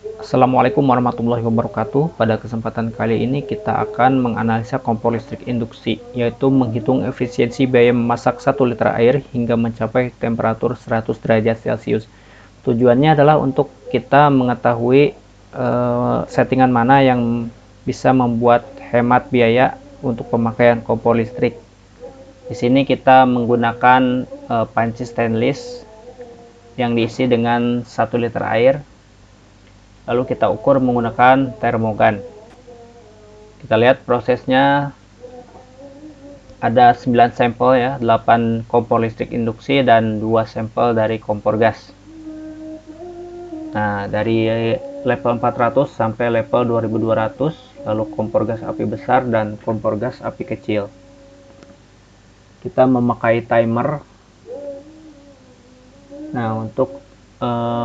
Assalamualaikum warahmatullahi wabarakatuh. Pada kesempatan kali ini kita akan menganalisa kompor listrik induksi, yaitu menghitung efisiensi biaya memasak 1 liter air hingga mencapai temperatur 100 derajat Celcius. Tujuannya adalah untuk kita mengetahui settingan mana yang bisa membuat hemat biaya untuk pemakaian kompor listrik. Di sini kita menggunakan panci stainless yang diisi dengan 1 liter air. Lalu kita ukur menggunakan termogan. Kita lihat prosesnya, ada 9 sampel ya, 8 kompor listrik induksi dan 2 sampel dari kompor gas. Nah, dari level 400 sampai level 2200, lalu kompor gas api besar dan kompor gas api kecil. Kita memakai timer. Nah, untuk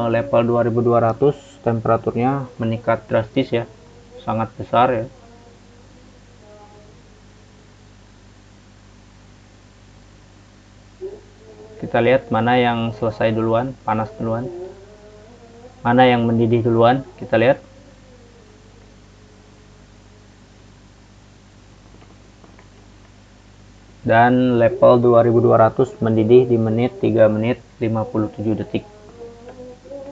level 2200 temperaturnya meningkat drastis ya, sangat besar ya. Kita lihat mana yang selesai duluan, panas duluan, mana yang mendidih duluan. Kita lihat. Dan level 2200 mendidih di menit 3 menit 57 detik.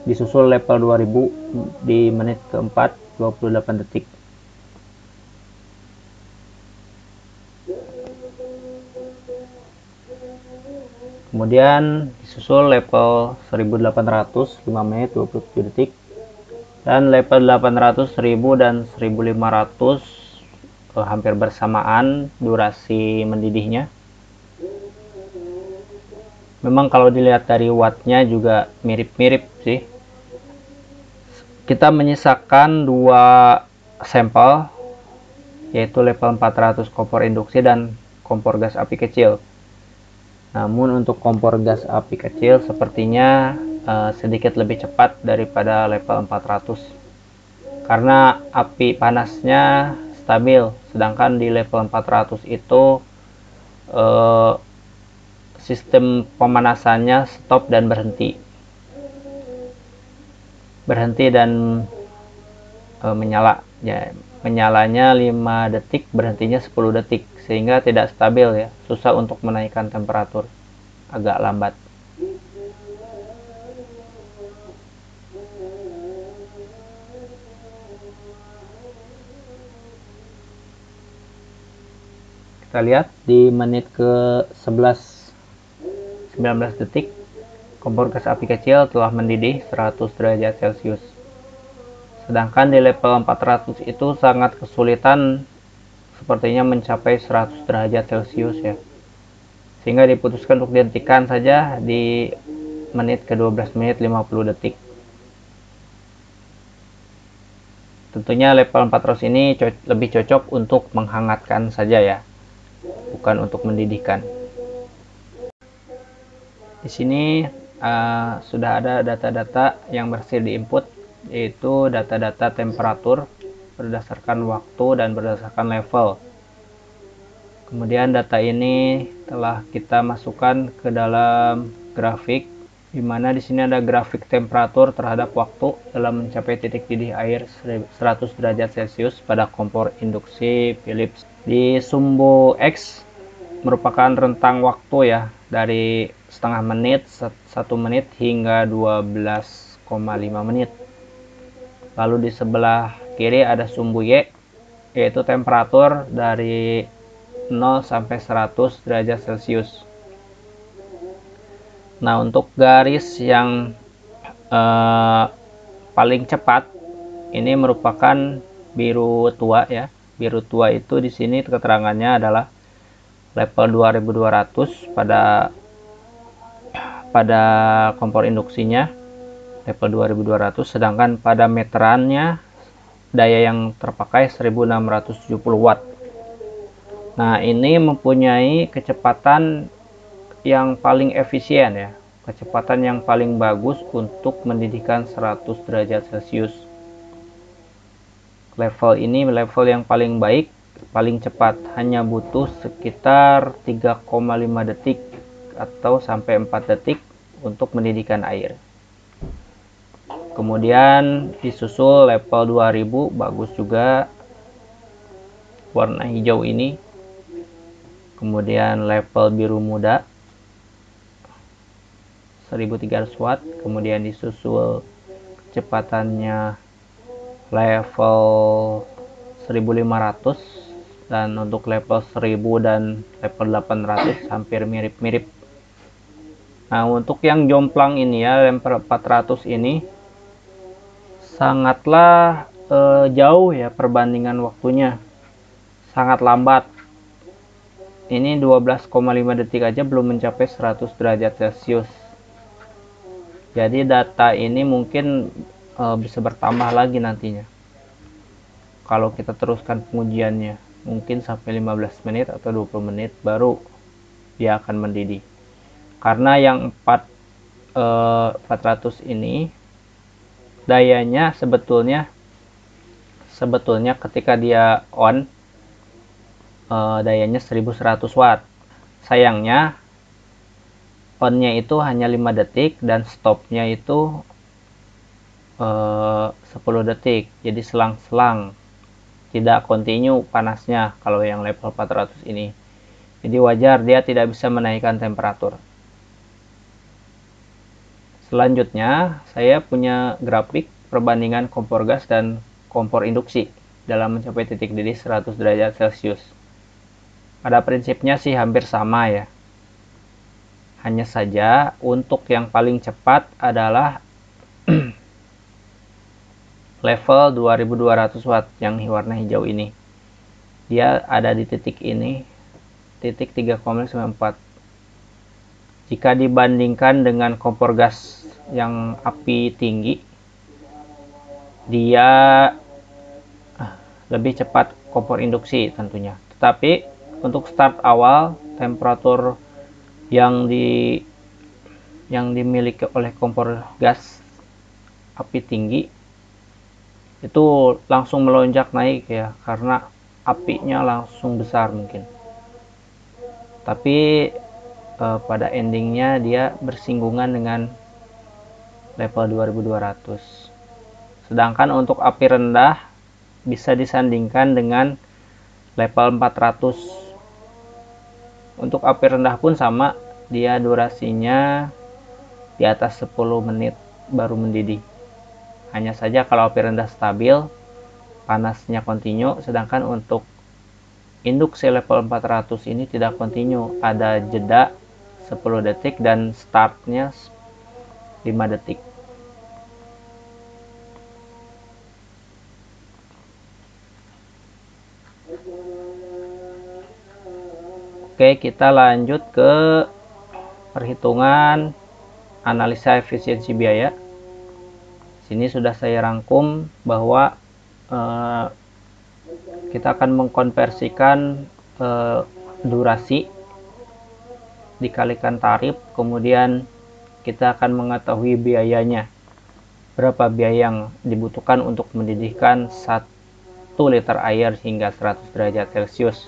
Disusul level 2000 di menit keempat 28 detik. Kemudian disusul level 1800 5 menit 27 detik. Dan level 800, 1000 dan 1500 hampir bersamaan durasi mendidihnya. Memang kalau dilihat dari wattnya juga mirip-mirip sih. Kita menyisakan 2 sampel, yaitu level 400 kompor induksi dan kompor gas api kecil. Namun untuk kompor gas api kecil sepertinya sedikit lebih cepat daripada level 400 karena api panasnya stabil, sedangkan di level 400 itu sistem pemanasannya stop dan berhenti dan menyala ya, menyalanya 5 detik, berhentinya 10 detik, sehingga tidak stabil ya, susah untuk menaikkan temperatur, agak lambat. Kita lihat di menit ke 11 19 detik kompor gas api kecil telah mendidih 100 derajat Celcius. Sedangkan di level 400 itu sangat kesulitan sepertinya mencapai 100 derajat Celcius ya. Sehingga diputuskan untuk dihentikan saja di menit ke 12 menit 50 detik. Tentunya level 400 ini lebih cocok untuk menghangatkan saja ya, bukan untuk mendidihkan. Di sini sudah ada data-data yang berhasil diinput, yaitu data-data temperatur berdasarkan waktu dan berdasarkan level. Kemudian data ini telah kita masukkan ke dalam grafik, di mana di sini ada grafik temperatur terhadap waktu dalam mencapai titik didih air 100 derajat Celcius pada kompor induksi Philips. Di sumbu X merupakan rentang waktu ya, dari setengah menit, 1 menit hingga 12,5 menit. Lalu di sebelah kiri ada sumbu Y, yaitu temperatur dari 0 sampai 100 derajat Celcius. Nah, untuk garis yang paling cepat ini merupakan biru tua ya. Biru tua itu di sini keterangannya adalah level 2200 pada kompor induksinya, level 2200, sedangkan pada meterannya daya yang terpakai 1670 watt. Nah, ini mempunyai kecepatan yang paling efisien ya, kecepatan yang paling bagus untuk mendidihkan 100 derajat Celcius. Level ini level yang paling baik, paling cepat, hanya butuh sekitar 3,5 detik atau sampai 4 detik untuk mendidihkan air. Kemudian disusul level 2000, bagus juga warna hijau ini. Kemudian level biru muda 1300 watt. Kemudian disusul kecepatannya level 1500, dan untuk level 1000 dan level 800 hampir mirip-mirip. Nah, untuk yang jomplang ini ya, level 400 ini sangatlah jauh ya perbandingan waktunya, sangat lambat. Ini 12,5 detik aja belum mencapai 100 derajat Celcius. Jadi data ini mungkin bisa bertambah lagi nantinya kalau kita teruskan pengujiannya, mungkin sampai 15 menit atau 20 menit baru dia akan mendidih. Karena yang 400 ini dayanya sebetulnya ketika dia on dayanya 1100 watt. Sayangnya onnya itu hanya 5 detik dan stopnya itu 10 detik. Jadi selang-selang, tidak kontinu panasnya kalau yang level 400 ini. Jadi wajar dia tidak bisa menaikkan temperatur. Selanjutnya saya punya grafik perbandingan kompor gas dan kompor induksi dalam mencapai titik didih 100 derajat Celcius. Pada prinsipnya sih hampir sama ya. Hanya saja untuk yang paling cepat adalah level 2200 watt yang warna hijau ini. Dia ada di titik ini, titik 3,94. Jika dibandingkan dengan kompor gas yang api tinggi, dia lebih cepat kompor induksi tentunya. Tetapi untuk start awal, temperatur yang dimiliki oleh kompor gas api tinggi itu langsung melonjak naik ya, karena apinya langsung besar mungkin. Tapi pada endingnya dia bersinggungan dengan level 2200. Sedangkan untuk api rendah bisa disandingkan dengan level 400. Untuk api rendah pun sama, dia durasinya di atas 10 menit baru mendidih. Hanya saja kalau api rendah stabil, panasnya kontinu, sedangkan untuk induksi level 400 ini tidak kontinu, ada jeda 10 detik dan startnya 5 detik. Oke, kita lanjut ke perhitungan analisa efisiensi biaya. Sini sudah saya rangkum bahwa kita akan mengkonversikan durasi dikalikan tarif, kemudian kita akan mengetahui biayanya, berapa biaya yang dibutuhkan untuk mendidihkan 1 liter air hingga 100 derajat Celcius.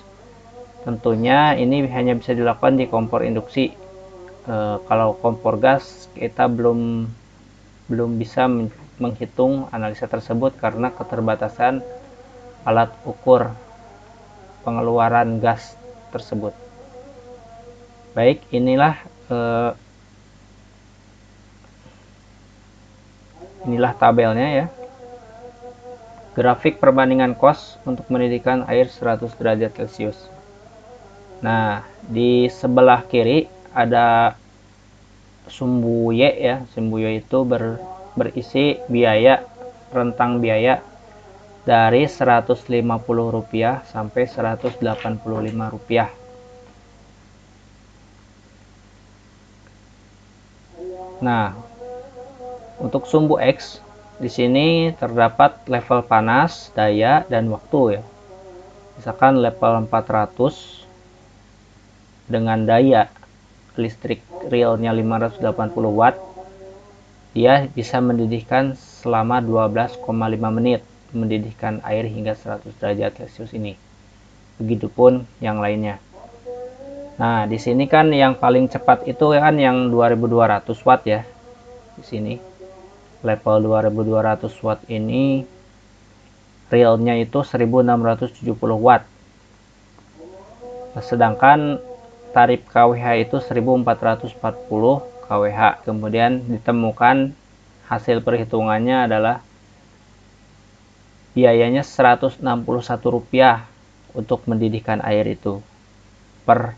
Tentunya ini hanya bisa dilakukan di kompor induksi. Kalau kompor gas kita belum bisa menghitung analisa tersebut karena keterbatasan alat ukur pengeluaran gas tersebut. Baik, inilah tabelnya ya. Grafik perbandingan kos untuk mendidihkan air 100 derajat Celcius. Nah, di sebelah kiri ada sumbu Y ya. Sumbu Y itu berisi biaya, rentang biaya dari Rp150 sampai Rp185. Nah, untuk sumbu X di sini terdapat level panas, daya, dan waktu ya. Misalkan level 400 dengan daya listrik realnya 580 watt, dia bisa mendidihkan selama 12,5 menit, mendidihkan air hingga 100 derajat Celcius ini. Begitupun yang lainnya. Nah, di sini kan yang paling cepat itu kan yang 2200 watt ya. Di sini. level 2200 watt ini realnya itu 1670 watt, sedangkan tarif kWh itu 1440 kWh. Kemudian ditemukan hasil perhitungannya adalah biayanya Rp161 untuk mendidihkan air itu per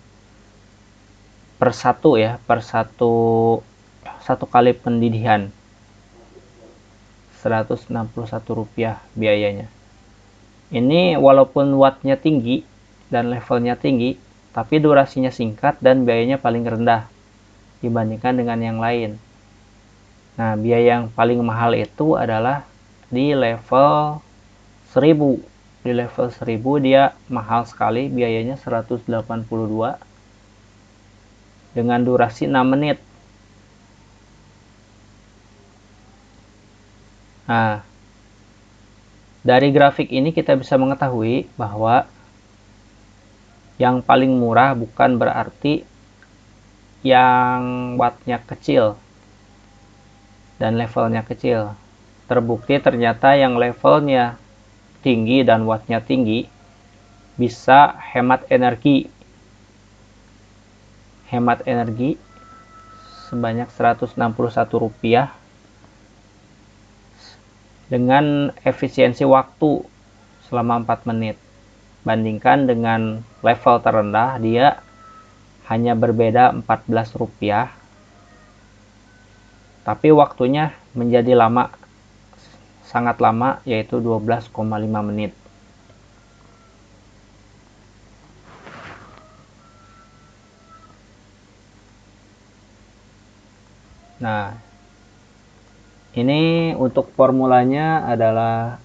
satu ya, per satu kali pendidihan. Rp161 biayanya. Ini walaupun wattnya tinggi dan levelnya tinggi, tapi durasinya singkat dan biayanya paling rendah dibandingkan dengan yang lain. Nah, biaya yang paling mahal itu adalah di level 1000. Di level 1000 dia mahal sekali, biayanya 182 dengan durasi 6 menit. Nah, dari grafik ini kita bisa mengetahui bahwa yang paling murah bukan berarti yang wattnya kecil dan levelnya kecil. Terbukti ternyata yang levelnya tinggi dan wattnya tinggi bisa hemat energi sebanyak Rp161 dengan efisiensi waktu selama 4 menit. Bandingkan dengan level terendah, dia hanya berbeda Rp14, tapi waktunya menjadi lama, sangat lama, yaitu 12,5 menit. Nah, ini untuk formulanya adalah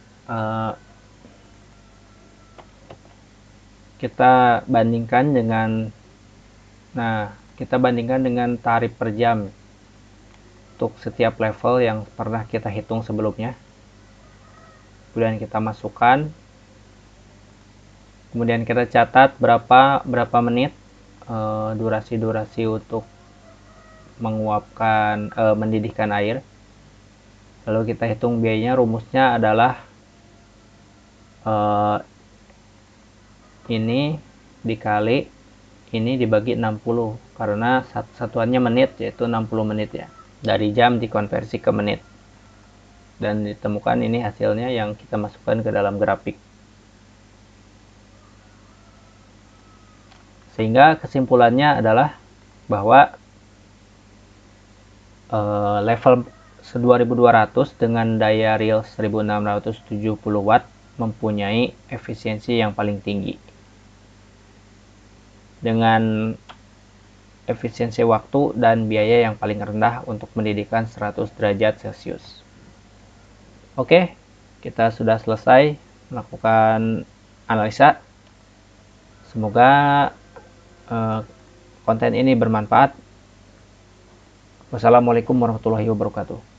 kita bandingkan dengan tarif per jam untuk setiap level yang pernah kita hitung sebelumnya. Kemudian kita masukkan, kemudian kita catat berapa menit durasi untuk menguapkan mendidihkan air. Lalu kita hitung biayanya. Rumusnya adalah ini dikali ini dibagi 60, karena satuannya menit, yaitu 60 menit ya. Dari jam dikonversi ke menit. Dan ditemukan ini hasilnya yang kita masukkan ke dalam grafik. Sehingga kesimpulannya adalah bahwa level 2200 dengan daya real 1670 watt mempunyai efisiensi yang paling tinggi dengan efisiensi waktu dan biaya yang paling rendah untuk mendidihkan 100 derajat Celcius. Oke, kita sudah selesai melakukan analisa. Semoga konten ini bermanfaat. Wassalamualaikum warahmatullahi wabarakatuh.